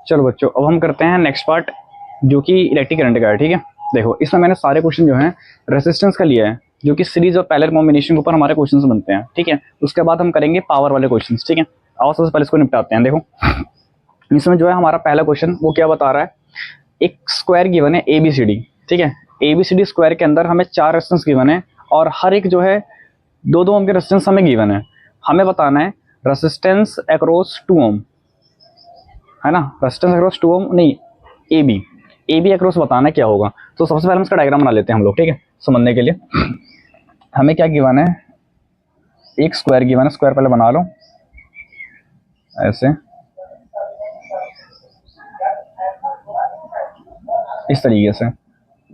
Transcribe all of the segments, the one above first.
चलो बच्चों, अब हम करते हैं नेक्स्ट पार्ट जो कि इलेक्ट्रिक करंट का है। ठीक है, देखो इसमें मैंने सारे क्वेश्चन जो हैं रेसिस्टेंस का लिया है, जो कि सीरीज और पैरेलल कॉम्बिनेशन के ऊपर हमारे क्वेश्चंस बनते हैं। ठीक है, उसके बाद हम करेंगे पावर वाले क्वेश्चंस। ठीक है, आओ सबसे पहले इसको निपटाते हैं। देखो इसमें जो है हमारा पहला क्वेश्चन वो क्या बता रहा है, एक स्क्वायर गिवन है ए बी सी डी। ठीक है, A B C D square के अंदर हमें 4 रेजिस्टेंस गिवन है और हर एक जो है 2-2 ओम के रेजिस्टेंस हमें गिवन है। हमें बताना है रेजिस्टेंस अक्रॉस 2 ओम, है ना, रेजिस्टेंस अक्रॉस 2 ओम नहीं, ए बी अक्रॉस बताना है क्या होगा। तो सबसे पहले हम इसका डायग्राम बना लेते हैं हम लोग। ठीक है, समझने के लिए हमें क्या गिवन है, एक स्क्वायर गिवन है। स्क्वायर पहले बना लो ऐसे, इस तरीके से।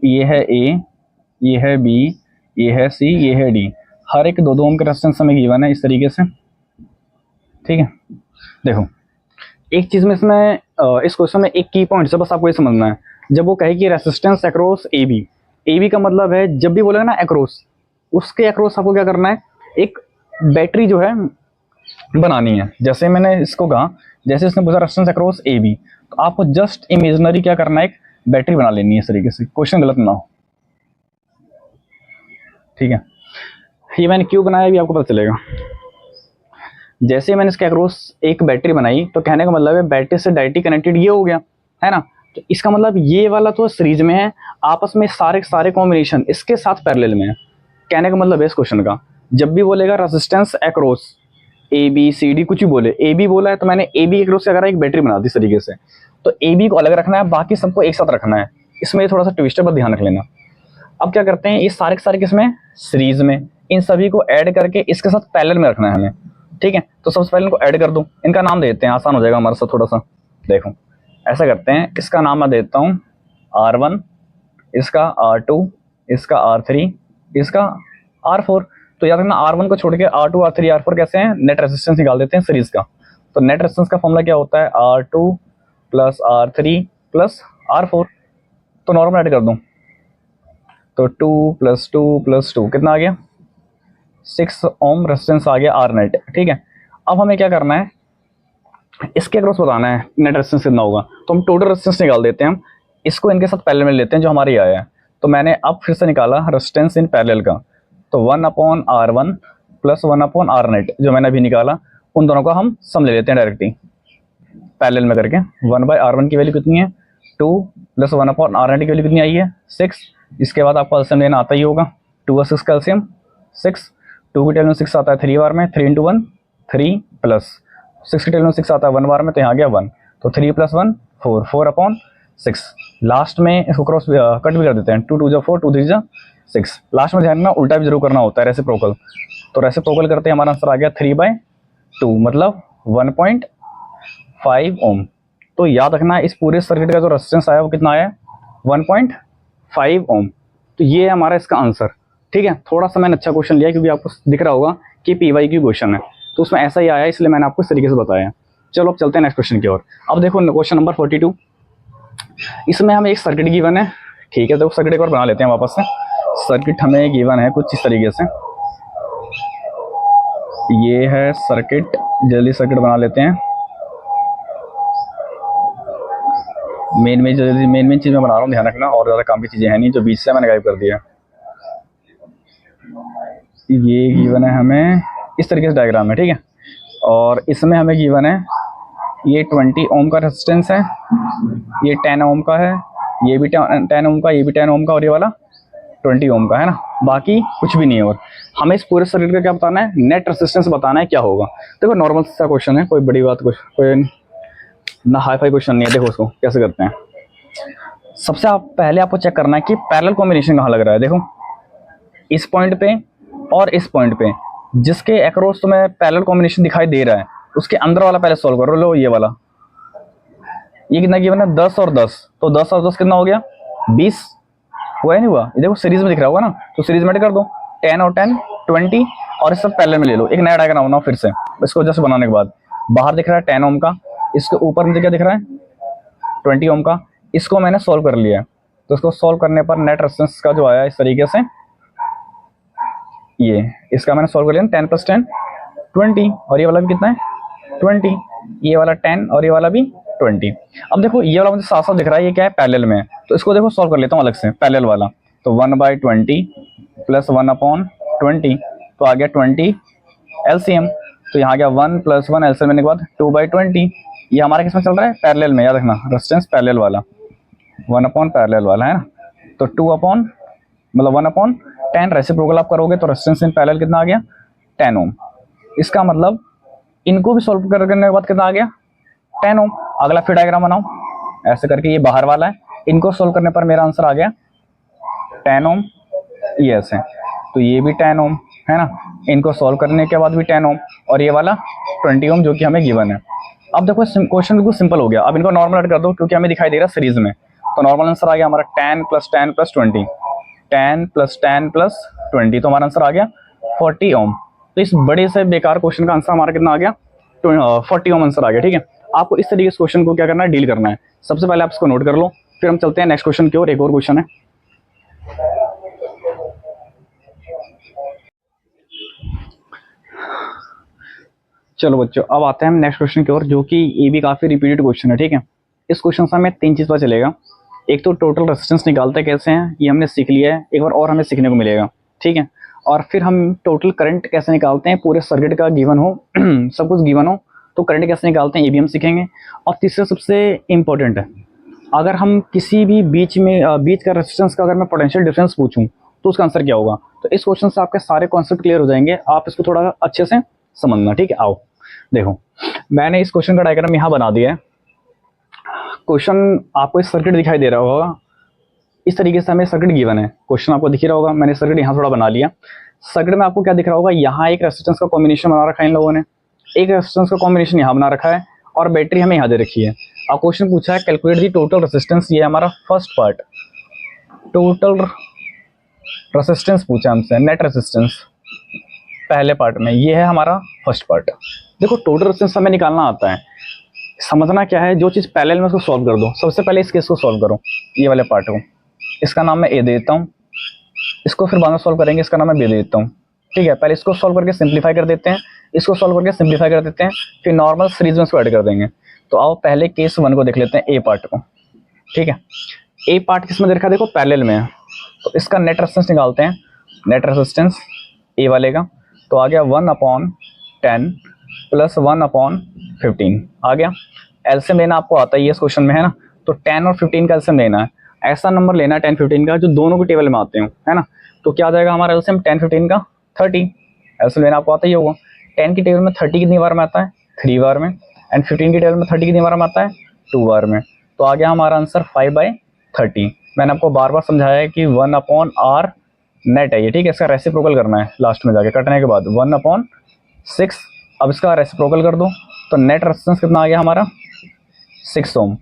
ये है ए, ये है बी, ये है सी, ये है डी। हर एक 2-2 ओम के रेजिस्टेंस हमें गिवन है इस तरीके से। ठीक है, देखो एक चीज में इसमें इस क्वेश्चन में एक की पॉइंट से बस आपको ये समझना है, जब वो कहे कि रेसिस्टेंस अक्रॉस ए बी का मतलब है जब भी बोलेगा ना अक्रॉस, उसके अक्रॉस आपको क्या करना है, एक बैटरी जो है बनानी है। जैसे मैंने इसको कहा, जैसे इसने पूछा रेसिस्टेंस अक्रॉस ए बी, तो आपको जस्ट इमेजिनरी क्या करना है, एक बैटरी बना लेनी है इस तरीके से, क्वेश्चन गलत ना हो। ठीक है, ये मैंने क्यों बनाया भी आपको पता चलेगा। जैसे ही मैंने इसके अक्रॉस एक बैटरी बनाई, तो कहने का मतलब है बैटरी से डायरेक्टली कनेक्टेड ये हो गया, है ना। तो इसका मतलब ये वाला तो सीरीज में है, आपस में सारे कॉम्बिनेशन इसके साथ पैरेलल में है। कहने का मतलब है इस क्वेश्चन का, जब भी बोलेगा resistance across A B C D, कुछ भी बोले, ए बी बोला है तो मैंने ए बी अक्रॉस से अगर एक बैटरी बना दी इस तरीके से, तो ए बी को अलग रखना है, बाकी सबको एक साथ रखना है। इसमें थोड़ा सा ट्विस्ट है, बस ध्यान रख लेना। अब क्या करते हैं, ये सारे के सारे किसमें, सीरीज में, इन सभी को ऐड करके इसके साथ पैरेलल में रखना है हमें। ठीक है, तो सबसे पहले इनको ऐड कर दूं, इनका नाम देते हैं, आसान हो जाएगा हमारे साथ थोड़ा सा। देखो ऐसा करते हैं, इसका नाम मैं देता हूँ R1, इसका R2, इसका R3, इसका R4। तो याद रखना R1 को छोड़ के R2, R3, R4 कैसे हैं, नेट रेजिस्टेंस निकाल देते हैं सीरीज का। तो नेट रेजिस्टेंस का फॉर्मूला क्या होता है, R2 plus R3 plus R4। तो नॉर्मल ऐड कर दूं, तो 2 + 2 + 2 कितना आ गया, 6 ओम रेजिस्टेंस आ गया आर नेट। ठीक है, अब हमें क्या करना है, इसके अक्रॉस बताना है नेट रेजिस्टेंस कितना होगा। तो हम टोटल रेजिस्टेंस निकाल देते हैं, हम इसको इनके साथ पैरेलल में लेते हैं जो हमारे आया है। तो मैंने अब फिर से निकाला रेजिस्टेंस इन पैरेलल का, तो 1/R1 प्लस 1/R नेट जो मैंने अभी निकाला, उन दोनों का हम सम ले लेते हैं डायरेक्टली पैरेलल में करके। 1/R1 की वैल्यू कितनी है 2, प्लस 1/R नेट की वैल्यू कितनी आई है 6। इसके बाद आपको एलसीएम लेना आता ही होगा, 2 और 6 का एलसीएम 6, 2 की टेबल 6 आता है 3 बार में, 3 × 1 3, प्लस 6 की टेबल 6 आता है 1 बार में, तो यहाँ गया 1, तो 3 + 1 4, 4/6। लास्ट में इसको क्रॉस कट भी कर देते हैं, 2 × 2 = 4, 2 × 3 = 6। लास्ट में ध्यान में उल्टा भी जरूर करना होता है, रेसिप्रोकल। तो रेसिप्रोकल करते हैं, हमारा आंसर आ गया 3/2, मतलब 1.5 ओम। तो याद रखना इस पूरे सर्किट का जो रेजिस्टेंस आया वो कितना आया, 1.5 ओम। तो ये है हमारा इसका आंसर। ठीक है, थोड़ा सा मैंने अच्छा क्वेश्चन लिया क्योंकि आपको दिख रहा होगा कि PYQ क्वेश्चन है, तो उसमें ऐसा ही आया, इसलिए मैंने आपको इस तरीके से बताया। चलो अब चलते हैं नेक्स्ट क्वेश्चन की ओर। अब देखो क्वेश्चन नंबर 42, इसमें हमें एक सर्किट गिवन है। ठीक है, तो सर्किट एक बार बना लेते हैं वापस से। सर्किट हमें गिवन है कुछ इस तरीके से, ये है सर्किट, जल्दी सर्किट बना लेते हैं। मेन चीज मैं बना रहा हूँ, ध्यान रखना, और ज़्यादा काम की चीज़ें हैं नहीं जो बीच से मैंने गायब कर दिया। ये गिवन है हमें इस तरीके से डायग्राम है। ठीक है, और इसमें हमें गिवन है ये 20 ओम का रेजिस्टेंस है, ये 10 ओम का है, ये भी 10 ओम का, ये भी 10 ओम का, और ये वाला 20 ओम का है ना, बाकी कुछ भी नहीं है। और हमें इस पूरे सर्किट का क्या बताना है, नेट रेजिस्टेंस बताना है क्या होगा। देखो नॉर्मल सा क्वेश्चन है, कोई बड़ी बात कोई ना हाई फाई क्वेश्चन नहीं है। देखो उसको कैसे करते हैं, सबसे पहले आपको चेक करना है कि पैरेलल कॉम्बिनेशन कहाँ लग रहा है। देखो इस पॉइंट पे और इस पॉइंट पे, जिसके अक्रॉस तुम्हें पैरेलल कॉम्बिनेशन दिखाई दे रहा है, उसके अंदर वाला पहले सॉल्व करो। लो ये वाला, ये कितना गिवन है 10 और 10, तो 10 और 10 कितना हो गया 20, हुआ है नहीं हुआ, ये देखो सीरीज में दिख रहा होगा ना, तो सीरीज में कर दो 10 और 10 20, और इस सब पैरेलल में ले लो। एक नया डायग्राम बनाओ फिर से, इसको जस्ट बनाने के बाद बाहर दिख रहा है 10 ओम का, इसके ऊपर मुझे क्या दिख रहा है 20 ओम का, इसको मैंने सॉल्व कर लिया है। तो इसको सॉल्व करने पर नेट रेजिस्टेंस का जो आया इस तरीके से, ये इसका मैंने सॉल्व कर लिया 10 + 10 20, और ये वाला भी कितना है 20, ये वाला 10 और ये वाला भी 20। अब देखो ये वाला मुझे साफ साफ दिख रहा है ये क्या है, पैरेलल में है, तो इसको देखो सॉल्व कर लेता हूँ अलग से पैरेलल वाला। तो 1/20 प्लस 1/20, तो आ गया 20 एलसीएम। तो यहाँ आ गया 1 + 1 एलसीएम लेने के बाद 2/20। ये हमारा किसमें चल रहा है, पैरेलल में, याद रखना रेजिस्टेंस पैरेलल वाला, 1 पैरेलल वाला है ना। तो 1/10 रेसिप्रोकल आप करोगे तो रेजिस्टेंस इन पैरेलल कितना आ गया, 10 ओम। इसका मतलब इनको भी सॉल्व करने के बाद कितना आ गया, 10 ओम। अगला फिर डायग्राम बनाओ ऐसे करके, ये बाहर वाला है, इनको सोल्व करने पर मेरा आंसर आ गया 10 ओम, ये ऐसे, तो ये भी 10 ओम है ना, इनको सॉल्व करने के बाद भी 10 ओम, और ये वाला 20 ओम जो कि हमें गिवन है। अब देखो क्वेश्चन बिल्कुल सिंपल हो गया। अब इनको नॉर्मल ऐड कर दो क्योंकि हमें दिखाई दे रहा है सीरीज में, तो नॉर्मल आंसर आ गया हमारा 10 + 10 + 20, 10 + 10 + 20, तो हमारा आंसर आ गया 40 ओम। तो इस बड़े से बेकार क्वेश्चन का आंसर हमारा कितना आ गया, 40 ओम आंसर आ गया। ठीक है, आपको इस तरीके से क्वेश्चन को क्या करना है, डील करना है। सबसे पहले आप इसको नोट कर लो, फिर हम चलते हैं नेक्स्ट क्वेश्चन की ओर। एक और क्वेश्चन है, चलो बच्चों अब आते हैं हम नेक्स्ट क्वेश्चन की ओर, जो कि ये भी काफी रिपीटेड क्वेश्चन है। ठीक है, इस क्वेश्चन से हमें 3 चीज पता चलेगा। एक तो टोटल रेजिस्टेंस निकालते कैसे हैं, ये हमने सीख लिया है, एक बार और हमें सीखने को मिलेगा। ठीक है, और फिर हम टोटल करंट कैसे निकालते हैं, पूरे सर्किट का गिवन हो सब कुछ गिवन हो तो करंट कैसे निकालते हैं ये भी हम सीखेंगे। और तीसरा सबसे इम्पोर्टेंट है, अगर हम किसी भी बीच का रेजिस्टेंस का अगर मैं पोटेंशियल डिफरेंस पूछूं तो उसका आंसर क्या होगा। तो इस क्वेश्चन से आपके सारे कॉन्सेप्ट क्लियर हो जाएंगे, आप इसको थोड़ा अच्छे से समझना। ठीक है, आओ देखो मैंने इस क्वेश्चन का डायग्राम यहाँ बना दिया है। क्वेश्चन आपको इस सर्किट दिखाई दे रहा होगा, इस तरीके से हमें सर्किट गिवन है, क्वेश्चन आपको दिख रहा होगा। मैंने सर्किट यहाँ थोड़ा बना लिया। सर्किट में आपको क्या दिख रहा होगा, यहाँ एक रेजिस्टेंस का कॉम्बिनेशन बना रखा है इन लोगों ने, एक रेजिस्टेंस का कॉम्बिनेशन यहाँ बना रखा है, और बैटरी हमें यहाँ दे रखी है। अब क्वेश्चन पूछा है कैलकुलेट दी टोटल रेजिस्टेंस, ये हमारा फर्स्ट पार्ट, टोटल रेजिस्टेंस पूछा हमसे, नेट रेजिस्टेंस पहले पार्ट में, ये है हमारा फर्स्ट पार्ट। देखो टोटल रेजिस्टेंस हमें निकालना आता है, समझना क्या है, जो चीज़ पैरेलल में उसको सॉल्व कर दो। सबसे पहले इस केस को सॉल्व करो, ये वाले पार्ट को, इसका नाम मैं ए दे देता हूँ, इसको फिर बाद में सॉल्व करेंगे, इसका नाम मैं बी दे देता हूँ। ठीक है, पहले इसको सॉल्व करके सिंप्लीफाई कर देते हैं, इसको सॉल्व करके सिंप्लीफाई कर देते हैं, फिर नॉर्मल सीरीज में इसको ऐड कर देंगे। तो आओ पहले केस 1 को देख लेते हैं, ए पार्ट को। ठीक है, ए पार्ट किसमें दे रखा है, देखो पैरेलल में है, तो इसका नेट रेजिस्टेंस निकालते हैं। नेट रेजिस्टेंस ए वाले का तो आ गया 1/10 + 1/15 आ गया। एलसीएम लेना आपको आता ही है इस क्वेश्चन में, है ना, तो 10 और 15 का एलसीएम लेना है, ऐसा नंबर लेना है 10 15 का जो दोनों के टेबल में आते हो, है ना। तो क्या आ जाएगा हमारा एलसीएम 10 15 का 30, एलसीएम लेना आपको आता ही होगा। 10 की टेबल में 30 कितनी बार में आता है, 3 बार में, एंड 15 की टेबल में 30 कितनी बार में आता है, 2 बार में। तो आ गया हमारा आंसर 5/30। मैंने आपको बार बार समझाया है कि 1/r नेट है ये। ठीक है, इसका रेसिप्रोकल करना है लास्ट में जाके कटने के बाद 1/6। अब इसका रेसिप्रोकल कर दो तो नेट रेजिस्टेंस कितना आ गया हमारा, 6 ओम।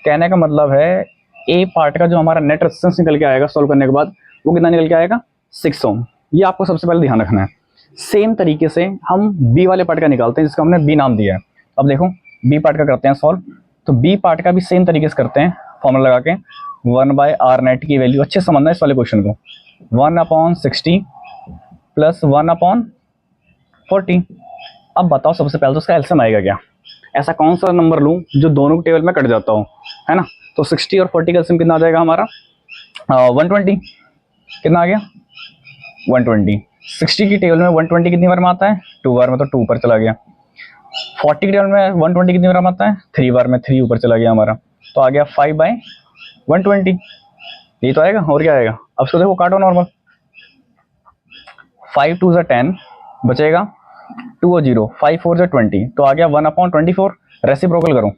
कहने का मतलब है ए पार्ट का जो हमारा नेट रेजिस्टेंस निकल के आएगा सॉल्व करने के बाद, वो कितना निकल के आएगा, 6 ओम। ये आपको सबसे पहले ध्यान रखना है। सेम तरीके से हम बी वाले पार्ट का निकालते हैं, जिसका हमने बी नाम दिया है। अब देखो बी पार्ट का करते हैं सॉल्व, तो बी पार्ट का भी सेम तरीके से करते हैं, फॉर्मूला लगा के 1/r नेट की वैल्यू अच्छे समझना है इस वाले क्वेश्चन को, 1/60 + 1/40। अब बताओ सबसे पहले तो उसका एलसीएम आएगा क्या, ऐसा कौन सा नंबर लूँ जो दोनों टेबल में कट जाता हो, है ना। तो 60 और 40 का एलसीएम कितना आ जाएगा हमारा, 120। कितना आ गया, 120। 60 की टेबल में 120 कितनी बार में आता है, 2 बार में, तो 2 ऊपर चला गया। 40 की टेबल में 120 कितनी बार में आता है, 3 बार में, 3 ऊपर चला गया हमारा। तो आ गया 5/120, ये तो आएगा और क्या आएगा। अब इसको देखो काटो नॉर्मल, 5 2 = 10 बचेगा, 2 और 0, 5 4 = 20, तो आ गया 1/24। रेसिप्रोकल करो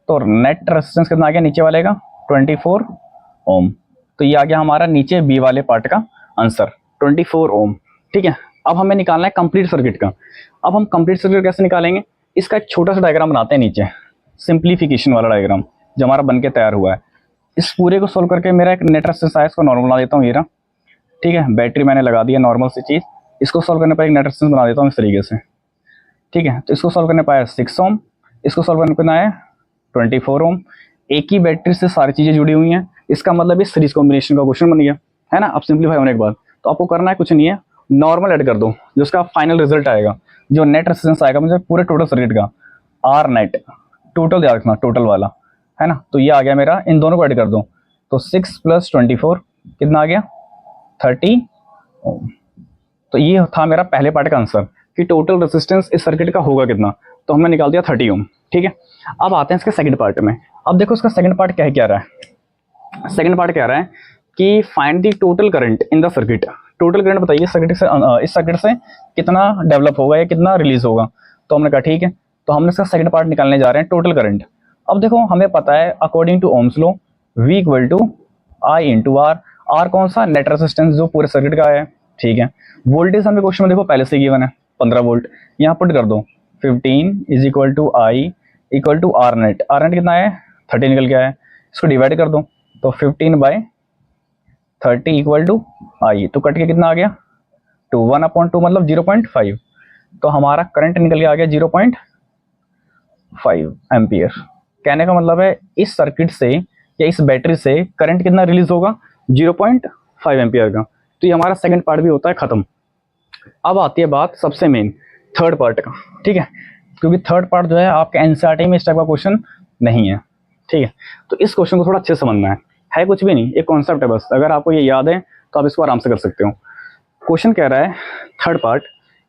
तो नेट रेजिस्टेंस कितना आ गया नीचे वाले का, 24 ओम। तो ये आ गया हमारा नीचे बी वाले पार्ट का आंसर, 24 ओम। ठीक है, अब हमें निकालना है कंप्लीट सर्किट का। अब हम कंप्लीट सर्किट कैसे निकालेंगे, इसका एक छोटा सा डायग्राम बनाते हैं नीचे, सिंप्लीफिकेशन वाला डायग्राम जो हमारा बन के तैयार हुआ है। इस पूरे को सोल्व करके मेरा एक नेट रेजिस्टेंस आया, इसको नॉर्मल बना देता हूँ, ये रहा। ठीक है, बैटरी मैंने लगा दिया नॉर्मल सी चीज़, इसको सोल्व करने पर एक नेट रेजिस्टेंस बना देता हूँ इस तरीके से। ठीक है, तो इसको सोल्व करने पाया 6 ओम, इसको सोल्व करने पर आया 24 ओम। एक ही बैटरी से सारी चीज़ें जुड़ी हुई हैं, इसका मतलब इस सीरीज कॉम्बिनेशन का क्वेश्चन बन गया, है ना। अब सिंप्लीफाई होने के बाद तो आपको करना है कुछ नहीं है, नॉर्मल ऐड कर दो, जो उसका फाइनल रिजल्ट आएगा, जो नेट रेजिस्टेंस आएगा मुझे पूरे टोटल सर्किट का, आर नेट टोटल याद रखना, टोटल वाला, है ना। तो ये आ गया मेरा, इन दोनों को ऐड कर दो तो 6 + 24 कितना आ गया 30 ओम। तो ये था मेरा पहले पार्ट का आंसर कि टोटल रेजिस्टेंस इस सर्किट का होगा कितना, तो हमने निकाल दिया 30 ओम। ठीक है, अब आते हैं इसके सेकंड पार्ट में। अब देखो इसका सेकंड पार्ट क्या रहा है। सेकंड पार्ट कह रहा है कि find the total current in the circuit. Total current बताइए इस सर्किट से कितना डेवलप होगा या कितना रिलीज होगा। तो हमने कहा ठीक है, तो हमने इसका सेकंड पार्ट निकालने जा रहे हैं, टोटल करंट। अब देखो हमें पता है according to Ohm's law V = I × R। R कौन सा, नेट रेजिस्टेंस जो पूरे सर्किट का है। ठीक है, वोल्टेज हमें क्वेश्चन में देखो पहले से गिवन है 15 वोल्ट, यहाँ पुट कर दो 15 = I = R net. R net कितना है 30 निकल गया है, इसको डिवाइड कर दो तो 15/30 = I, तो कट के कितना आ गया 2, 1/2 मतलब 0.5। तो हमारा करंट निकल के आ गया 0.5 एम्पियर। कहने का मतलब है इस सर्किट से या इस बैटरी से करंट कितना रिलीज होगा 0.5 एम्पियर का। तो ये हमारा सेकंड पार्ट भी होता है खत्म। अब आती है बात सबसे मेन थर्ड पार्ट का। ठीक है, क्योंकि थर्ड पार्ट जो है आपके एनसीईआरटी में इस टाइप का क्वेश्चन नहीं है। ठीक है, तो इस क्वेश्चन को थोड़ा अच्छे से समझना है कुछ भी नहीं, एक कॉन्सेप्ट है बस। अगर आपको ये याद है तो आप इसको आराम से कर सकते हो। क्वेश्चन कह रहा है थर्ड पार्ट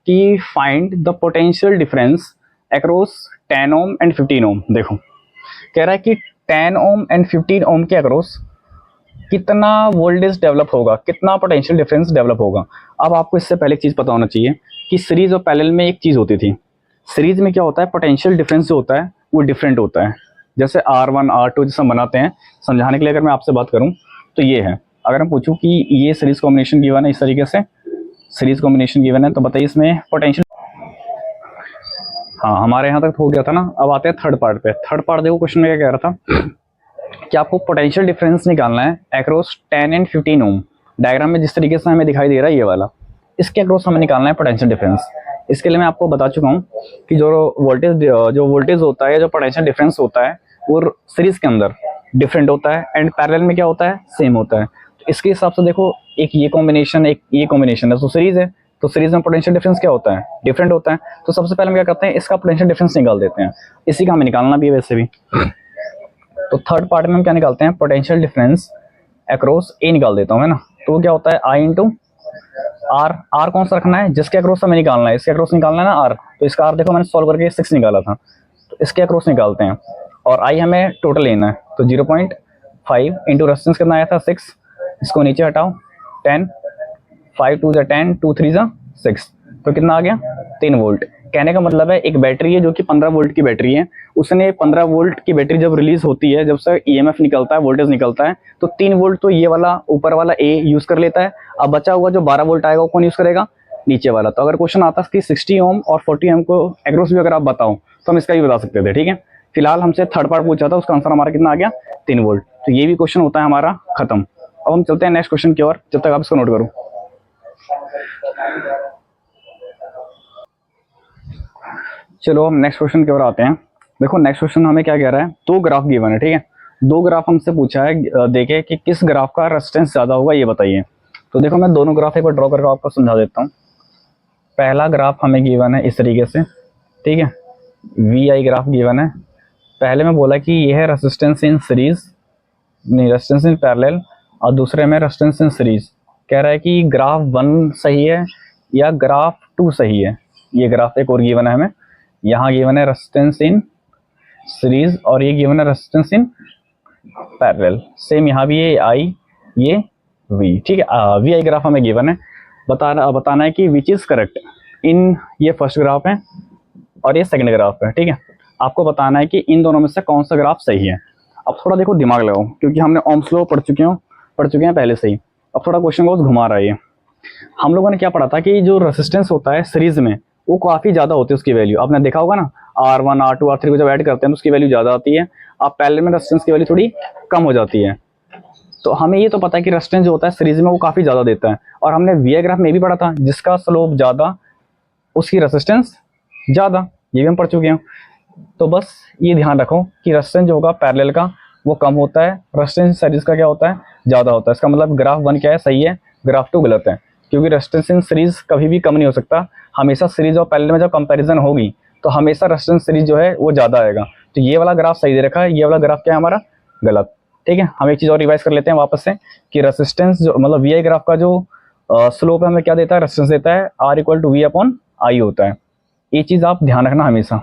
कि find the potential difference across 10 ohm and 15 ओम। देखो कह रहा है कि 10 ओम एंड 15 ओम के अक्रॉस कितना वोल्टेज डेवलप होगा, कितना पोटेंशियल डिफरेंस डेवलप होगा। अब आपको इससे पहले एक चीज़ पता होना चाहिए कि सीरीज और पैरेलल में एक चीज़ होती थी। सीरीज में क्या होता है, पोटेंशियल डिफरेंस जो होता है वो डिफरेंट होता है। जैसे R1 R2 जैसे हम बनाते हैं, समझाने के लिए अगर मैं आपसे बात करूं तो ये है। अगर मैं पूछूं कि ये सीरीज कॉम्बिनेशन गिवन है, इस तरीके से सीरीज कॉम्बिनेशन गिवन है, तो बताइए इसमें पोटेंशियल। हाँ, हमारे यहाँ तक हो गया था ना। अब आते हैं थर्ड पार्ट पे। थर्ड पार्ट देखो क्वेश्चन में क्या कह रहा था कि आपको पोटेंशियल डिफरेंस निकालना है अक्रॉस 10 एंड 15 ओम। डायग्राम में जिस तरीके से हमें दिखाई दे रहा है ये वाला, इसके अक्रॉस हमें निकालना है पोटेंशियल डिफरेंस। इसके लिए मैं आपको बता चुका हूँ कि जो वोल्टेज होता है, जो पोटेंशियल डिफरेंस होता है वो सीरीज के अंदर डिफरेंट होता है एंड पैरेलल में क्या होता है, सेम होता है। तो इसके हिसाब से देखो एक ये कॉम्बिनेशन एक ये कॉम्बिनेशन है, तो सीरीज है, तो सीरीज में पोटेंशियल डिफरेंस क्या होता है, डिफरेंट होता है। तो सबसे पहले हम क्या करते हैं, इसका पोटेंशियल डिफरेंस निकाल देते हैं। इसी का हमें निकालना भी है वैसे भी। तो थर्ड पार्ट में हम क्या निकालते हैं, पोटेंशियल डिफरेंस अक्रॉस ए निकाल देता हूँ, है ना। तो वो क्या होता है I × R। R कौन सा रखना है, जिसके अक्रॉस हमें निकालना है, इसके अक्रॉस निकालना है ना R। तो इसका R देखो मैंने सॉल्व करके 6 निकाला था, तो इसके अक्रॉस निकालते हैं। और I हमें टोटल लेना है, तो 0.5 इंटू रेजिस्टेंस कितना आया था 6, इसको नीचे हटाओ 10, 5 2 10, 2 3 6, तो कितना आ गया 3 वोल्ट। कहने का मतलब है एक बैटरी है जो कि 15 वोल्ट की बैटरी है, उसने 15 वोल्ट की बैटरी जब रिलीज होती है, जब से ईएमएफ निकलता है, वोल्टेज निकलता है, तो 3 वोल्ट तो ये वाला ऊपर वाला ए यूज कर लेता है। अब बचा हुआ जो 12 वोल्ट आएगा वो कौन यूज करेगा, नीचे वाला। तो अगर क्वेश्चन आता है कि 60 ओम और 40 ओम को एक्रॉस भी अगर आप बताओ तो हम इसका भी बता सकते थे। ठीक है, फिलहाल हमसे थर्ड पार्ट पूछा था, उसका आंसर हमारा कितना आ गया 3 वोल्ट। तो ये भी क्वेश्चन होता है हमारा खत्म। अब हम चलते हैं नेक्स्ट क्वेश्चन की ओर, जब तक आप इसको नोट करो। चलो हम नेक्स्ट क्वेश्चन की ओर आते हैं। देखो नेक्स्ट क्वेश्चन हमें क्या कह रहा है, 2 ग्राफ गिवन है। ठीक है, 2 ग्राफ हमसे पूछा है, देखे कि किस ग्राफ का रेजिस्टेंस ज्यादा होगा ये बताइए। तो देखो मैं दोनों ग्राफ एक बार ड्रॉ करके आपको समझा देता हूँ। पहला ग्राफ हमें गिवन है इस तरीके से, ठीक है, VI ग्राफ गिवन है। पहले में बोला कि यह है रेजिस्टेंस इन सीरीज, नहीं रेजिस्टेंस इन पैरेलल, और दूसरे में रेजिस्टेंस इन सीरीज। कह रहा है कि ग्राफ 1 सही है या ग्राफ 2 सही है। ये ग्राफ एक और गिवन है हमें, यहाँ गिवन है रेजिस्टेंस इन सीरीज और ये गिवन है रेजिस्टेंस इन पैरेलल। सेम यहाँ भी ये I ये V। ठीक है, VI ग्राफ हमें गिवन है, बताना है कि विच इज करेक्ट इन, ये फर्स्ट ग्राफ है और ये सेकंड ग्राफ है। ठीक है, आपको बताना है कि इन दोनों में से कौन सा ग्राफ सही है। अब थोड़ा देखो दिमाग लगाओ, क्योंकि हमने ओम्स लॉ पढ़ चुके हैं पहले से ही। अब थोड़ा क्वेश्चन को घुमा रहा है ये। हम लोगों ने क्या पढ़ा था कि जो रेजिस्टेंस होता है सीरीज में वो काफ़ी ज़्यादा होती है उसकी वैल्यू। आपने देखा होगा ना, R1 R2 R3 को जब ऐड करते हैं तो उसकी वैल्यू ज़्यादा आती है, अब पैरेलल में रेजिस्टेंस की वैल्यू थोड़ी कम हो जाती है। तो हमें ये तो पता है कि रेजिस्टेंस जो होता है सीरीज में वो काफ़ी ज़्यादा देता है। और हमने VI ग्राफ में भी पढ़ा था, जिसका स्लोप ज़्यादा उसकी रेजिस्टेंस ज़्यादा, ये भी हम पढ़ चुके हैं। तो बस ये ध्यान रखो कि रेजिस्टेंस जो होगा पैरेलल का वो कम होता है, रेजिस्टेंस सीरीज का क्या होता है, ज़्यादा होता है। इसका मतलब ग्राफ 1 क्या है, सही है, ग्राफ 2 गलत है, क्योंकि रेजिस्टेंस इन सीरीज कभी भी कम नहीं हो सकता। हमेशा सीरीज और पैरेलल में जब कंपैरिजन होगी तो हमेशा रेजिस्टेंस सीरीज जो है वो ज़्यादा आएगा, तो ये वाला ग्राफ सही दे रखा है, ये वाला ग्राफ क्या है हमारा गलत। ठीक है, हम एक चीज़ और रिवाइज कर लेते हैं वापस से कि रेसिस्टेंस जो मतलब वी आई ग्राफ का जो स्लोप है हमें क्या देता है, रेसिस्टेंस देता है, R equal to V upon I होता है। ये चीज़ आप ध्यान रखना हमेशा।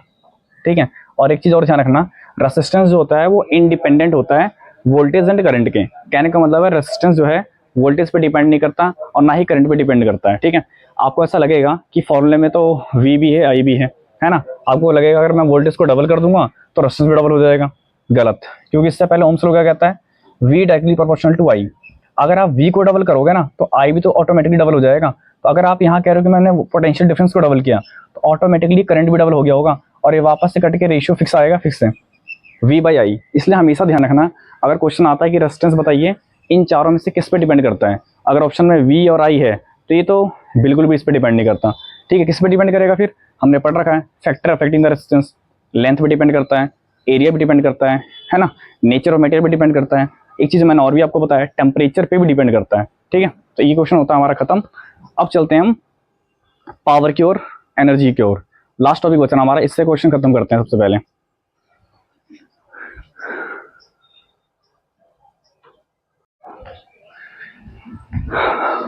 ठीक है, और एक चीज़ और ध्यान रखना, रेसिस्टेंस जो होता है वो इंडिपेंडेंट होता है वोल्टेज एंड करंट के। कहने का मतलब है रेसिस्टेंस जो है वोल्टेज पे डिपेंड नहीं करता और ना ही करंट पे डिपेंड करता है। ठीक है, आपको ऐसा लगेगा कि फॉर्मूले में तो वी भी है आई भी है ना, आपको लगेगा अगर मैं वोल्टेज को डबल कर दूंगा तो रेसिस्टेंस भी डबल हो जाएगा। गलत, क्योंकि इससे पहले ओम्स लॉ क्या कहता है, वी डायरेक्टली प्रोपोर्शनल टू आई। अगर आप वी को डबल करोगे ना तो आई भी तो ऑटोमेटिकली डबल हो जाएगा। तो अगर आप यहाँ कह रहे हो कि मैंने पोटेंशियल डिफरेंस को डबल किया तो ऑटोमेटिकली करंट भी डबल हो गया होगा और ये वापस से कट के रेशियो फिक्स आएगा, फिक्स है वी बाई आई। इसलिए हमेशा ध्यान रखना, अगर क्वेश्चन आता है कि रेजिस्टेंस बताइए इन चारों में से किस पे डिपेंड करता है, अगर ऑप्शन में वी और आई है तो ये तो बिल्कुल भी इस पर डिपेंड नहीं करता। ठीक है, किस पे डिपेंड करेगा फिर, हमने पढ़ रखा है factor affecting the resistance, length पे डिपेंड करता है, एरिया पे डिपेंड करता है ना, नेचर ऑफ मटेरियल पे डिपेंड करता है। एक चीज़ मैंने और भी आपको बताया, टेम्परेचर पे भी डिपेंड करता है। ठीक है, तो ये क्वेश्चन होता है हमारा खत्म। अब चलते हैं हम पावर की ओर, एनर्जी की ओर। लास्ट टॉपिक बचा हमारा, इससे क्वेश्चन खत्म करते हैं सबसे पहले।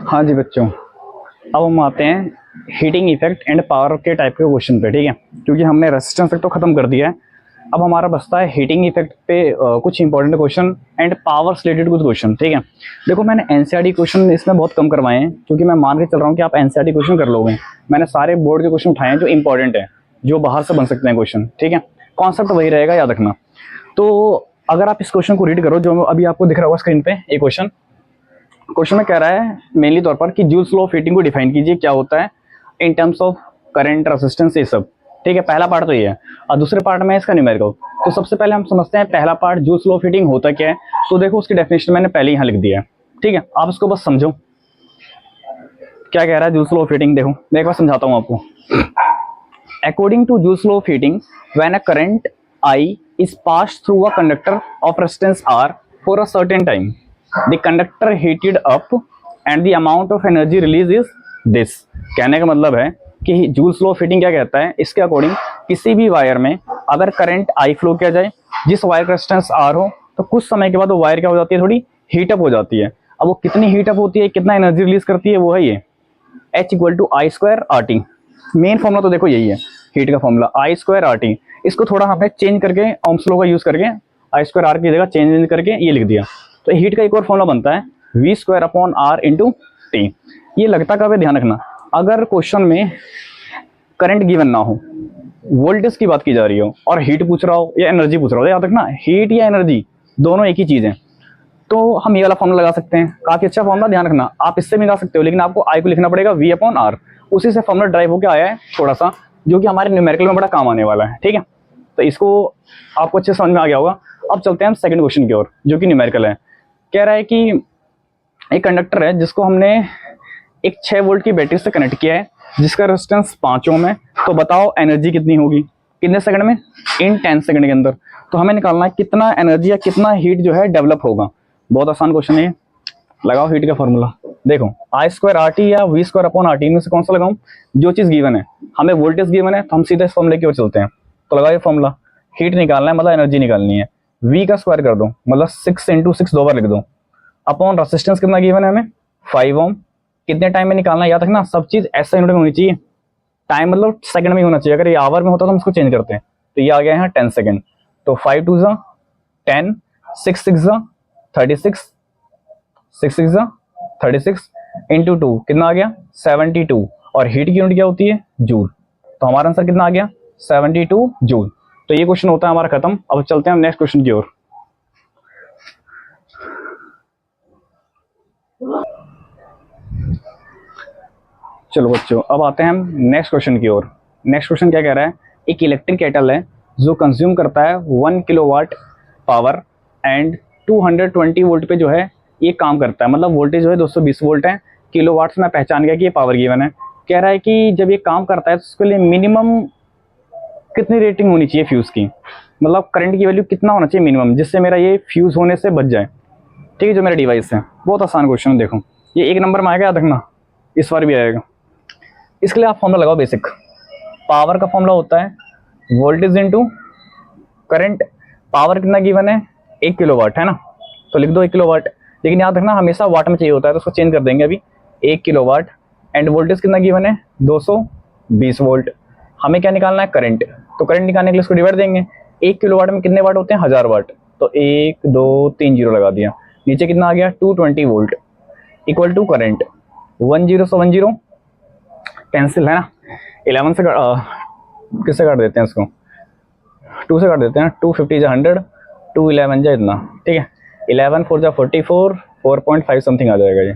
हाँ जी बच्चों, अब हम आते हैं हीटिंग इफेक्ट एंड पावर के टाइप के क्वेश्चन पे। ठीक है, क्योंकि हमने रेजिस्टेंस तक तो खत्म कर दिया है, अब हमारा बचता है हीटिंग इफेक्ट पे कुछ इंपॉर्टेंट क्वेश्चन एंड पावर से रिलेटेड कुछ क्वेश्चन। ठीक है, देखो मैंने एनसीईआरटी क्वेश्चन इसमें बहुत कम करवाए हैं क्योंकि मैं मान के चल रहा हूँ कि आप एनसीईआरटी क्वेश्चन कर लोगे। मैंने सारे बोर्ड के क्वेश्चन उठाए हैं जो इंपॉर्टेंट है, जो बाहर से बन सकते हैं क्वेश्चन। ठीक है, कॉन्सेप्ट वही रहेगा, याद रखना। तो अगर आप इस क्वेश्चन को रीड करो जो अभी आपको दिख रहा होगा स्क्रीन पे, ये क्वेश्चन में कह रहा है मेनली तौर पर कि जूल्स लॉ ऑफ हीटिंग को डिफाइन कीजिए, क्या होता है in terms of current, resistance, ये सब। ठीक है, पहला पार्ट तो ये है और दूसरे पार्ट में इसका न्यूमेरिकल। तो सबसे पहले हम समझते हैं पहला part, joules law of heating होता क्या है। तो देखो उसकी डेफिनेशन मैंने पहले यहाँ लिख दिया है। ठीक है, आप इसको बस समझो क्या कह रहा है जूल्स लॉ ऑफ हीटिंग। देखो मैं एक बार समझाता हूँ आपको। According to Joule's law of heating, when a current I is passed through a conductor of resistance R for a certain time, the conductor heated up and the amount of energy release is this. कहने का मतलब है कि joules law of heating क्या कहता है, इसके according किसी भी वायर में अगर करंट आई फ्लो किया जाए, जिस वायर का रेजिस्टेंस आर हो, तो कुछ समय के बाद वो वायर क्या हो जाती है, थोड़ी हीट अप हो जाती है। अब वो कितनी हीट अप होती है, कितना एनर्जी रिलीज करती है, वो है ये H equal to I square R T. Main formula तो देखो यही है हीट का formula, I square R T. इसको थोड़ा हमने चेंज करके ओम्स लॉ का यूज करके आई स्क्वायर आर की जगह चेंज करके ये लिख दिया। तो हीट का एक और फॉर्मूला बनता है V square upon R into T. ये लगता कब है, ध्यान रखना, अगर क्वेश्चन में करंट गिवन ना हो, वोल्टेज की बात की जा रही हो और हीट पूछ रहा हो या एनर्जी पूछ रहा हो, याद रखना हीट या एनर्जी दोनों एक ही चीज है। तो हम ये वाला फॉर्मूला लगा सकते हैं, काफी अच्छा फॉर्मूला, ध्यान रखना। आप इससे भी लगा सकते हो लेकिन आपको आई को लिखना पड़ेगा वी अपॉन आर। उसी से फॉर्मूला ड्राइव होकर आया है थोड़ा सा, जो कि हमारे न्यूमेरिकल में बड़ा काम आने वाला है। ठीक है, तो इसको आपको अच्छे समझ में आ गया होगा। अब चलते हैं हम सेकंड क्वेश्चन की ओर, जो कि न्यूमेरिकल है। कह रहा है कि एक कंडक्टर है जिसको हमने एक 6 वोल्ट की बैटरी से कनेक्ट किया है, जिसका रेजिस्टेंस 5 ओम है। तो बताओ एनर्जी कितनी होगी, कितने सेकंड में, इन 10 सेकंड के अंदर। तो हमें निकालना है कितना एनर्जी या कितना हीट जो है डेवलप होगा। बहुत आसान क्वेश्चन है, लगाओ हीट का फॉर्मूला। देखो आई स्क्वायर आर टी या V square upon R T में से कौन सा लगाऊं, जो चीज गिवन है। हमें वोल्टेज गिवन है तो हम सीधे इस फॉर्मूले की ओर चलते हैं। तो लगाओ ये फॉर्मूला, हीट निकालना है मतलब एनर्जी निकालनी है, वी का स्क्वायर कर दो मतलब 6 इंटू 6 दो बार लिख दो, अपॉन रेजिस्टेंस कितना गिवन है हमें 5 ओम। कितने टाइम में निकालना है, याद रखना सब चीज ऐसा यूनिट में होनी चाहिए, टाइम मतलब सेकंड में होना चाहिए। अगर ये आवर में होता तो हम इसको चेंज करते हैं। तो ये आ गया यहाँ 10 सेकंड। तो 5 2 जा 10, 6 6 जा 36, 6 6 जा 36 इंटू 2 कितना आ गया 72। और हीट की यूनिट क्या होती है, जूल। तो हमारा आंसर कितना आ गया 72 जूल। तो ये क्वेश्चन होता है हमारा खत्म। अब चलते हैं हम नेक्स्ट क्वेश्चन की ओर। चलो बच्चों, अब आते हैं हम नेक्स्ट क्वेश्चन की ओर। नेक्स्ट क्वेश्चन क्या कह रहा है, एक इलेक्ट्रिक केटल है जो कंज्यूम करता है 1 किलोवाट पावर एंड 220 वोल्ट पे जो है ये काम करता है। मतलब वोल्टेज जो है 220 वोल्ट है, किलोवाट से मैं पहचान गया कि ये पावर गिवन है। कह रहा है कि जब ये काम करता है तो उसके लिए मिनिमम कितनी रेटिंग होनी चाहिए फ्यूज़ की, मतलब करंट की वैल्यू कितना होना चाहिए मिनिमम, जिससे मेरा ये फ्यूज़ होने से बच जाए। ठीक है, जो मेरा डिवाइस है। बहुत आसान क्वेश्चन है, देखो ये 1 नंबर में आएगा, याद रखना इस बार भी आएगा। इसके लिए आप फॉर्मूला लगाओ बेसिक। पावर का फॉर्मूला होता है वोल्टेज इंटू करंट पावर कितना गिवन है 1 किलोवाट है ना, तो लिख दो 1 किलोवाट, लेकिन याद रखना हमेशा वाट में चाहिए होता है तो उसको चेंज कर देंगे अभी 1 किलोवाट। एंड वोल्टेज कितना गिवन है 220 वोल्ट। हमें क्या निकालना है करंट, तो करंट निकालने के लिए इसको डिवाइड देंगे। 1 किलोवाट में कितने वाट होते हैं 1000 वाट, तो 1 2 3 जीरो लगा दिया, नीचे कितना आ गया 220 वोल्ट इक्वल टू करंट। 10 से 10 कैंसिल है ना, 11 से किससे काट देते हैं इसको 2 से काट देते हैं, 250 जा 100, 2 11 जा इतना, ठीक है 11 4 जा 44, 4.5 समथिंग आ जाएगा ये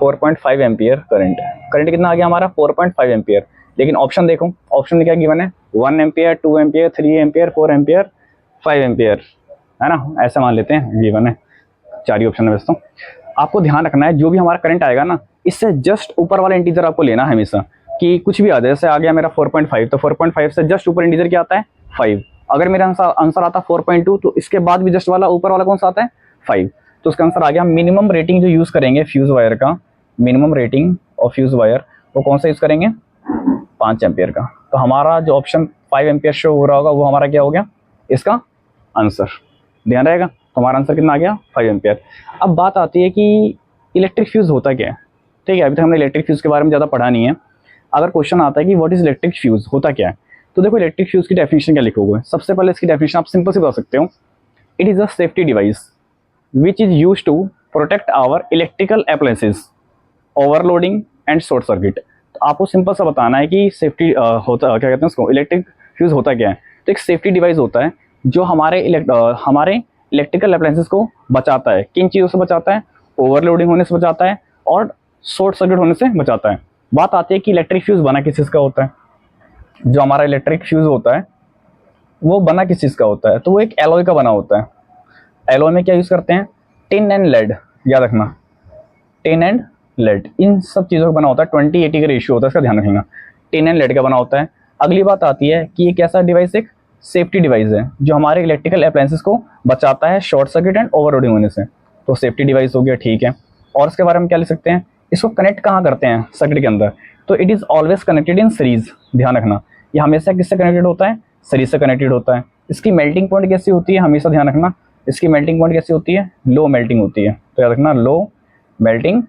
4.5 एम्पियर करंट। करंट कितना आ गया हमारा 4.5 एम्पियर। लेकिन ऑप्शन देखो, ऑप्शन में क्या गिवन है 1 ampere, 2 ampere, 3 ampere, 4 ampere, 5 ampere, है ना, ऐसा मान लेते हैं गिवन है, 4 ही ऑप्शन है वैसे तो। आपको ध्यान रखना है जो भी हमारा करंट आएगा ना, इससे जस्ट ऊपर वाला इंटीजर आपको लेना है हमेशा, कि कुछ भी आ जाए, जैसे आ गया मेरा 4.5, तो 4.5 से जस्ट ऊपर इंटीजर क्या आता है 5। अगर मेरा आंसर आता है 4.2, तो इसके बाद भी जस्ट वाला ऊपर वाला कौन सा आता है 5, तो उसका आंसर आ गया। मिनिमम रेटिंग जो यूज़ करेंगे फ्यूज़ वायर का, minimum rating of fuse wire वो कौन सा यूज़ करेंगे 5 एम्पियर का। तो हमारा जो ऑप्शन 5 एम्पियर शो हो रहा होगा वो हमारा क्या हो गया इसका आंसर, ध्यान रहेगा। तो हमारा आंसर कितना आ गया 5 एम्पियर। अब बात आती है कि इलेक्ट्रिक फ्यूज़ होता क्या है, ठीक है, अभी तक हमने इलेक्ट्रिक फ्यूज़ के बारे में ज़्यादा पढ़ा नहीं है। अगर क्वेश्चन आता है कि व्हाट इज इलेक्ट्रिक फ्यूज़ होता क्या है, तो देखो इलेक्ट्रिक फ्यूज़ की डेफिनेशन क्या लिखोगे, सबसे पहले इसकी डेफिनेशन आप सिंपल से बता सकते हो, it is a safety device which is use to protect our electrical appliances overloading and short circuit. तो आपको सिंपल सा बताना है कि सेफ्टी होता क्या कहते हैं उसको, इलेक्ट्रिक फ्यूज़ होता क्या है। तो एक सेफ्टी डिवाइस होता है जो हमारे इलेक्ट्रिकल अप्लायंसेस को बचाता है। किन चीज़ों से बचाता है, ओवरलोडिंग होने से बचाता है और शॉर्ट सर्किट होने से बचाता है। बात आती है कि इलेक्ट्रिक फ्यूज़ बना किस चीज़ का होता है, जो हमारा इलेक्ट्रिक फ्यूज़ होता है वो बना किस चीज़ का होता है, तो वो एक एलॉय का बना होता है। एलॉय में क्या यूज़ करते हैं, टिन एंड लेड, याद रखना टिन एंड लेड, इन सब चीज़ों का बना होता है। 20-80 का रेशियो होता है, इसका ध्यान रखना, टिन एंड लेड का बना होता है। अगली बात आती है कि ये कैसा डिवाइस, एक सेफ्टी डिवाइस है जो हमारे इलेक्ट्रिकल अप्लायंसेस को बचाता है शॉर्ट सर्किट एंड ओवरलोडिंग होने से, तो सेफ्टी डिवाइस हो गया, ठीक है। और इसके बारे में क्या लिख सकते हैं, इसको कनेक्ट कहाँ करते हैं सर्किट के अंदर, तो it is always connected in series, ध्यान रखना ये हमेशा किससे कनेक्टेड होता है, सीरीज से कनेक्टेड होता है। इसकी मेल्टिंग पॉइंट कैसी होती है, हमेशा ध्यान रखना इसकी मेल्टिंग पॉइंट कैसी होती है, लो मेल्टिंग होती है, तो याद रखना लो मेल्टिंग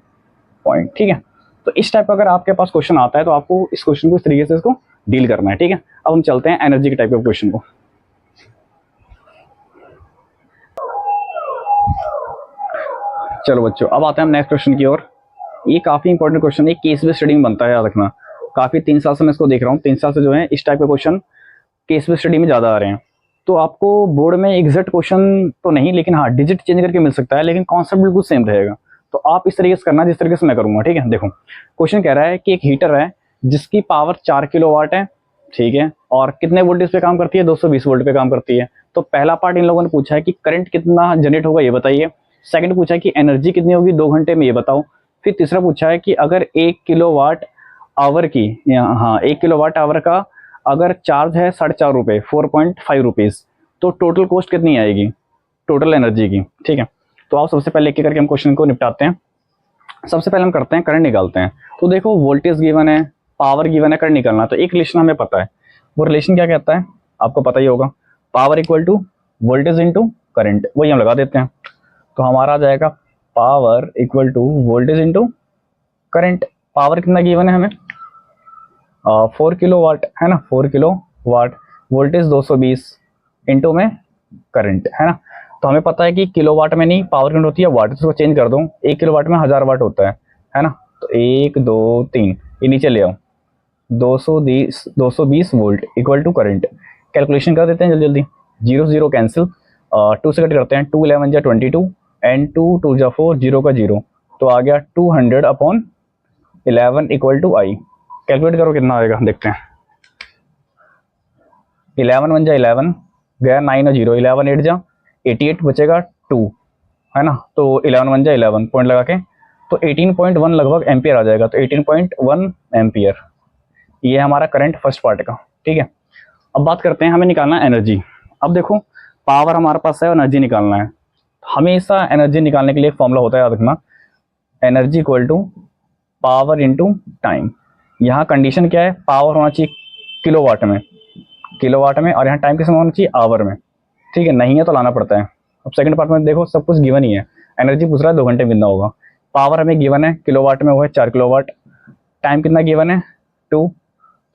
पॉइंट, ठीक है। तो इस टाइप का अगर आपके पास क्वेश्चन आता है तो आपको इस क्वेश्चन को इस तरीके से इसको डील करना है, ठीक है। अब हम चलते हैं एनर्जी के टाइप ऑफ क्वेश्चन को। चलो बच्चों अब आते हैं हम नेक्स्ट क्वेश्चन की ओर। ये काफी इंपॉर्टेंट क्वेश्चन है, केस बेस्ड स्टडी में बनता है, याद रखना। काफी 3 साल से मैं इसको देख रहा हूँ, 3 साल से जो है इस टाइप के क्वेश्चन केस बेस्ड स्टडी में ज्यादा आ रहे हैं। तो आपको बोर्ड में एग्जैक्ट क्वेश्चन तो नहीं, लेकिन हाँ डिजिट चेंज करके मिल सकता है, लेकिन कॉन्सेप्ट बिल्कुल सेम रहेगा। तो आप इस तरीके से करना जिस तरीके से मैं करूंगा, ठीक है। देखो क्वेश्चन कह रहा है कि एक हीटर है जिसकी पावर 4 किलोवाट है, ठीक है, और कितने वोल्टेज पे काम करती है, 220 वोल्ट पे काम करती है। तो पहला पार्ट इन लोगों ने पूछा है कि करंट कितना जनरेट होगा ये बताइए। सेकंड पूछा है कि एनर्जी कितनी होगी 2 घंटे में ये बताओ। फिर तीसरा पूछा है कि अगर 1 किलोवाट आवर की, हाँ 1 किलोवाट आवर का अगर चार्ज है 4.5 रुपये, 4.5 रुपीज़, तो टोटल कॉस्ट कितनी आएगी टोटल एनर्जी की, ठीक है। तो आप सबसे पहले एक एक करके हम क्वेश्चन को निपटाते हैं। सबसे पहले हम करते हैं करंट निकालते हैं। तो देखो वोल्टेज गिवन है, पावर गिवन है, करंट निकालना है। तो एक रिलेशन हमें पता है, वो रिलेशन क्या कहता है आपको पता ही होगा, power equal to voltage into current, वही हम लगा देते हैं। तो हमारा आ जाएगा power equal to voltage into current. Power कितना गिवन है हमें 4 किलो वाट, है ना, 4 किलो वाट, वोल्टेज 220 इंटू में करंट, है ना। तो हमें पता है कि किलोवाट में नहीं पावर यूनिट होती है वाट, तो उसको चेंज कर दो, 1 किलोवाट में 1000 वाट होता है ना। तो 1 2 3 ये नीचे ले आओ, 220 volt equal to current. Calculation कर देते हैं जल्दी जल्दी, 0 0 कैंसिल, 2 से कट करते हैं, 2 11 जा 22 एंड 2 2 जा 4, 0 का 0, तो आ गया 200 upon 11 equal to I. Calculate करो कितना आएगा देखते हैं, 11 1 जा 11 गया, 9 और 0, 11 8 जा 88 बचेगा 2, है ना। तो 11 1 जा 11 पॉइंट लगा के तो 18.1 लगभग एम्पियर आ जाएगा, तो 18.1 एम्पियर ये है हमारा करंट फर्स्ट पार्ट का, ठीक है। अब बात करते हैं हमें निकालना है एनर्जी। अब देखो पावर हमारे पास है और एनर्जी निकालना है। हमेशा एनर्जी निकालने के लिए फॉर्मूला होता है, याद रखना, energy equal to power into time. यहाँ कंडीशन क्या है, पावर होना चाहिए किलोवाट में, किलोवाट में, और यहाँ टाइम किस में होना चाहिए, आवर में, ठीक है। नहीं है तो लाना पड़ता है। अब सेकंड पार्ट में देखो सब कुछ गिवन ही है, एनर्जी पूछ रहा है 2 घंटे में कितना होगा, पावर हमें गिवन है किलोवाट में, वो है 4 किलोवाट, टाइम कितना गिवन है 2,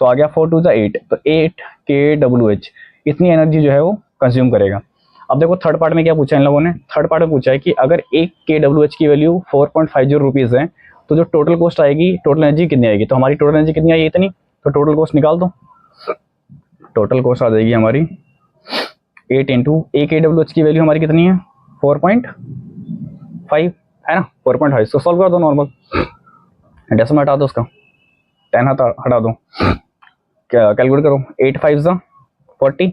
तो आ गया 4 2 8, तो 8 kWh इतनी एनर्जी जो है वो कंज्यूम करेगा। अब देखो थर्ड पार्ट में क्या पूछा है इन लोगों ने, थर्ड पार्ट में पूछा है कि अगर 1 kWh की वैल्यू 4.50 रुपीज़ है तो जो टोटल कॉस्ट आएगी, टोटल एनर्जी कितनी आएगी, तो हमारी टोटल एनर्जी कितनी आई इतनी, तो टोटल कॉस्ट निकाल दो। टोटल कॉस्ट आ जाएगी हमारी 8 इंटू 1 kWh की वैल्यू हमारी कितनी है 4.5 है ना, 4.5। इसको सॉल्व कर दो नॉर्मल, डेसिमल हटा दो, उसका 10 हटा दो, कैलकुलेट करो, 8 5 ज़ा 40,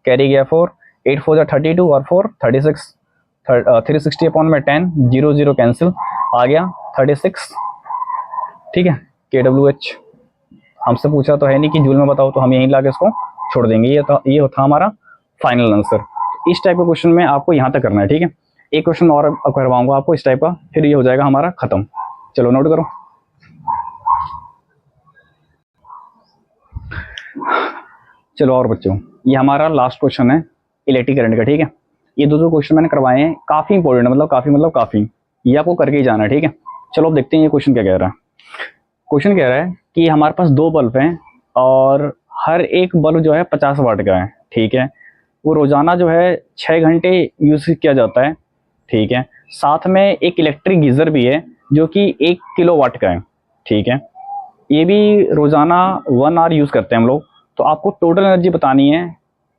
कैरी गया 4, 8 4 ज़ा 32 और 4 36, 360 अपॉन में 10, 0 0 कैंसिल, आ गया 36, ठीक है। kWh हमसे पूछा तो है नहीं कि जूल में बताओ, तो हम यहीं ला के इसको छोड़ देंगे, ये होता हमारा फाइनल आंसर। इस टाइप का क्वेश्चन में आपको यहाँ तक करना है, ठीक है। एक क्वेश्चन और करवाऊंगा आपको इस टाइप का, फिर ये हो जाएगा हमारा खत्म। चलो नोट करो। चलो और बच्चों, ये हमारा लास्ट क्वेश्चन है इलेक्ट्रिक करंट का, ठीक है। ये दो क्वेश्चन मैंने करवाए हैं, काफ़ी इंपॉर्टेंट, मतलब काफ़ी, ये आपको करके ही जाना है, ठीक है। चलो अब देखते हैं ये क्वेश्चन क्या कह रहा है। क्वेश्चन कह रहा है कि हमारे पास 2 बल्ब हैं और हर एक बल्ब जो है 50 वाट का है, ठीक है। वो रोज़ाना जो है 6 घंटे यूज़ किया जाता है, ठीक है। साथ में एक इलेक्ट्रिक गीज़र भी है जो कि 1 किलोवाट का है, ठीक है। ये भी रोज़ाना 1 आवर यूज़ करते हैं हम लोग। तो आपको टोटल एनर्जी बतानी है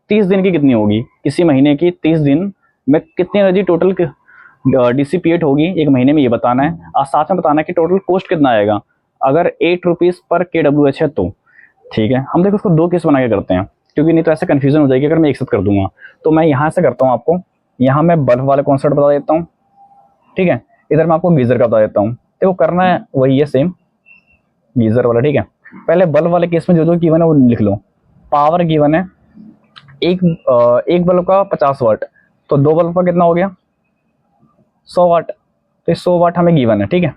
30 दिन की कितनी होगी, किसी महीने की 30 दिन में कितनी एनर्जी टोटल डिसिपेट होगी एक महीने में, ये बताना है। और साथ में बताना है कि टोटल कॉस्ट कितना आएगा अगर 8 रुपीज़ पर kWh है तो, ठीक है। हम देखो उसको 2 केस बना के करते हैं, क्योंकि नहीं तो ऐसे कन्फ्यूजन हो जाएगी अगर मैं एक साथ कर दूंगा। तो मैं यहाँ से करता हूँ आपको, यहाँ मैं बल्ब वाले कॉन्सेप्ट बता देता हूँ, ठीक है। इधर मैं आपको गीज़र का बता देता हूँ। देखो करना है वही है सेम, गीज़र वाला, ठीक है। पहले बल्ब वाले केस में जो गिवन है वो लिख लो। पावर गिवन है एक बल्ब का 50 वाट, तो 2 बल्ब का कितना हो गया 100 वाट, तो 100 वाट हमें गिवन है, ठीक है।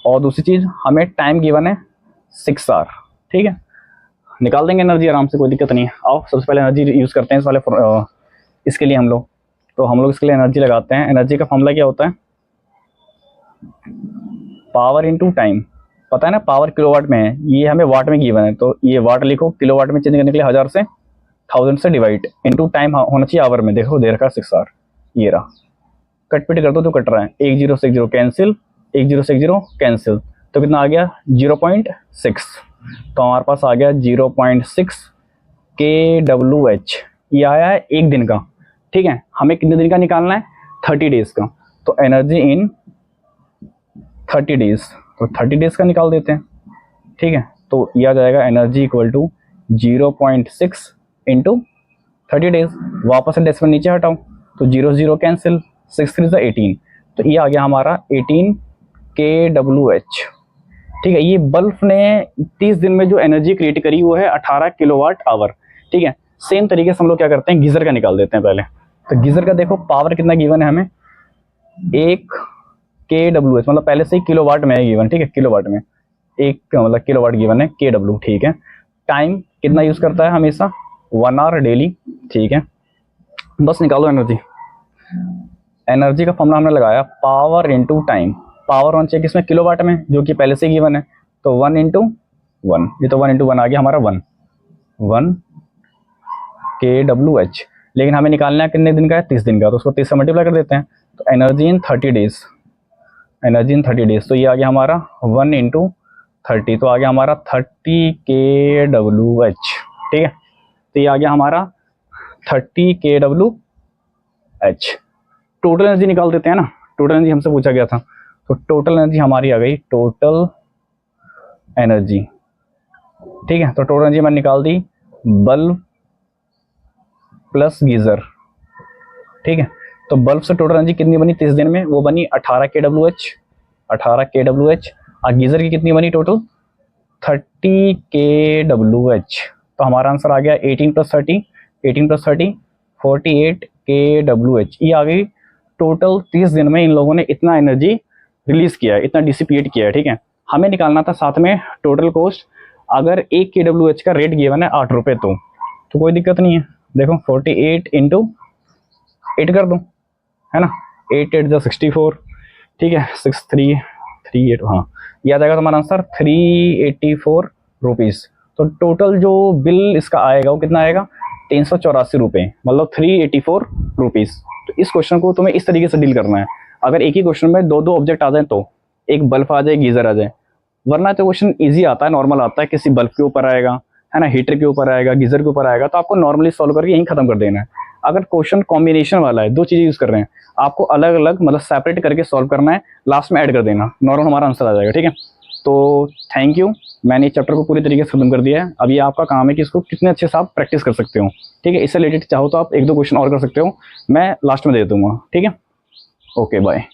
और दूसरी चीज़ हमें टाइम गिवन है 6 आवर, ठीक है। निकाल देंगे एनर्जी आराम से, कोई दिक्कत नहीं है। आओ सबसे पहले एनर्जी यूज़ करते हैं इस वाले इसके लिए हम लोग, तो हम लोग इसके लिए एनर्जी लगाते हैं। एनर्जी का फॉर्मूला क्या होता है, पावर इंटू टाइम, पता है ना, पावर किलोवाट में है, ये हमें वाट में गिवन है, तो ये वाट लिखो, किलोवाट में चेंज करने के लिए 1000 से 1000 से डिवाइड, इंटू टाइम होना चाहिए आवर में, देखो दे रखा 6 आवर, ये रहा। कट पिट कर दो तो कट रहा है, 1 0 से 1 0 कैंसिल, 1 0 से 1 0 कैंसिल, तो कितना आ गया 0.6, तो हमारे पास आ गया 0.6 kWh। ये आया है एक दिन का, ठीक है। हमें कितने दिन का निकालना है 30 डेज का, तो एनर्जी इन 30 डेज, तो 30 डेज का निकाल देते हैं, ठीक है। तो यह आ जाएगा energy equal to 0.6 into 30 days. वापस से डेसिमल नीचे हटाओ तो 0 0 कैंसिल, 6 3 ज़ा 18, तो ये आ गया हमारा 18 kWh, ठीक है। ये बल्ब ने 30 दिन में जो एनर्जी क्रिएट करी वो है 18 किलोवाट आवर, ठीक है। सेम तरीके से हम लोग क्या करते हैं, गीज़र का निकाल देते हैं पहले। तो गीज़र का देखो पावर कितना गिवन है हमें 1 kWh, मतलब पहले से ही किलोवाट में है गिवन, ठीक है। किलोवाट में एक मतलब किलोवाट गिवन है kW, ठीक है। टाइम कितना यूज़ करता है हमेशा 1 आवर डेली, ठीक है। बस निकालो एनर्जी। एनर्जी का फॉर्मूला हमने लगाया पावर इंटू टाइम, पावर होना चाहिए किसमें किलोवाट में, जो कि पहले से गिवन है, तो 1 इंटू 1, ये तो 1 इंटू 1 आ गया हमारा 1 kWh। लेकिन हमें निकालना है कितने दिन का है 30 दिन का, तो उसको 30 से मल्टीप्लाई कर देते हैं, तो energy in 30 days, energy in 30 days, तो ये आ गया हमारा 1 इंटू 30, तो आ गया हमारा 30 kWh, ठीक है। तो ये आ गया हमारा 30 kWh। टोटल एनर्जी निकाल देते हैं ना, टोटल एनर्जी हमसे पूछा गया था, तो टोटल एनर्जी हमारी आ गई, टोटल एनर्जी, ठीक है। तो टोटल एनर्जी मैंने निकाल दी बल्ब प्लस गीज़र, ठीक है। तो बल्ब से टोटल एनर्जी कितनी बनी 30 दिन में, वो बनी 18 kWh, 18 kWh। और गीज़र की कितनी बनी टोटल 30 kWh, तो हमारा आंसर आ गया 18 + 30, 18 + 30 48 kWh। ये आ गई टोटल 30 दिन में इन लोगों ने इतना एनर्जी रिलीज किया है, इतना डिसिपेट किया है, ठीक है। हमें निकालना था साथ में टोटल कॉस्ट अगर एक KWH का रेट गिवन है 8 रुपये तो कोई दिक्कत नहीं है। देखो 48 इंटू 8 कर दो, है ना, 8 8 जो 64, ठीक है, 6338, हाँ, ये आ जाएगा तुम्हारा आंसर 384 रुपीज़। तो टोटल जो बिल इसका आएगा वो कितना आएगा, 384 रुपये, मतलब 384 रुपीज़। तो इस क्वेश्चन को तुम्हें इस तरीके से डील करना है। अगर एक ही क्वेश्चन में दो दो ऑब्जेक्ट आ जाए तो एक बल्ब आ जाए, गीजर आ जाए, वरना तो क्वेश्चन इजी आता है, नॉर्मल आता है, किसी बल्ब के ऊपर आएगा, है ना, हीटर के ऊपर आएगा, गीजर के ऊपर आएगा, तो आपको नॉर्मली सॉल्व करके यहीं खत्म कर देना है। अगर क्वेश्चन कॉम्बिनेशन वाला है, दो चीज़ें यूज़ कर रहे हैं, आपको अलग अलग मतलब सेपरेट करके सॉल्व करना है, लास्ट में ऐड कर देना, नॉर्मल हमारा आंसर आ जाएगा, ठीक है। तो थैंक यू, मैंने इस चैप्टर को पूरी तरीके से खत्म कर दिया है। अब ये आपका काम है कि इसको कितने अच्छे से आप प्रैक्टिस कर सकते हो, ठीक है। इससे रिलेटेड चाहो तो आप एक दो क्वेश्चन और कर सकते हो, मैं लास्ट में दे दूंगा, ठीक है। Okay bye.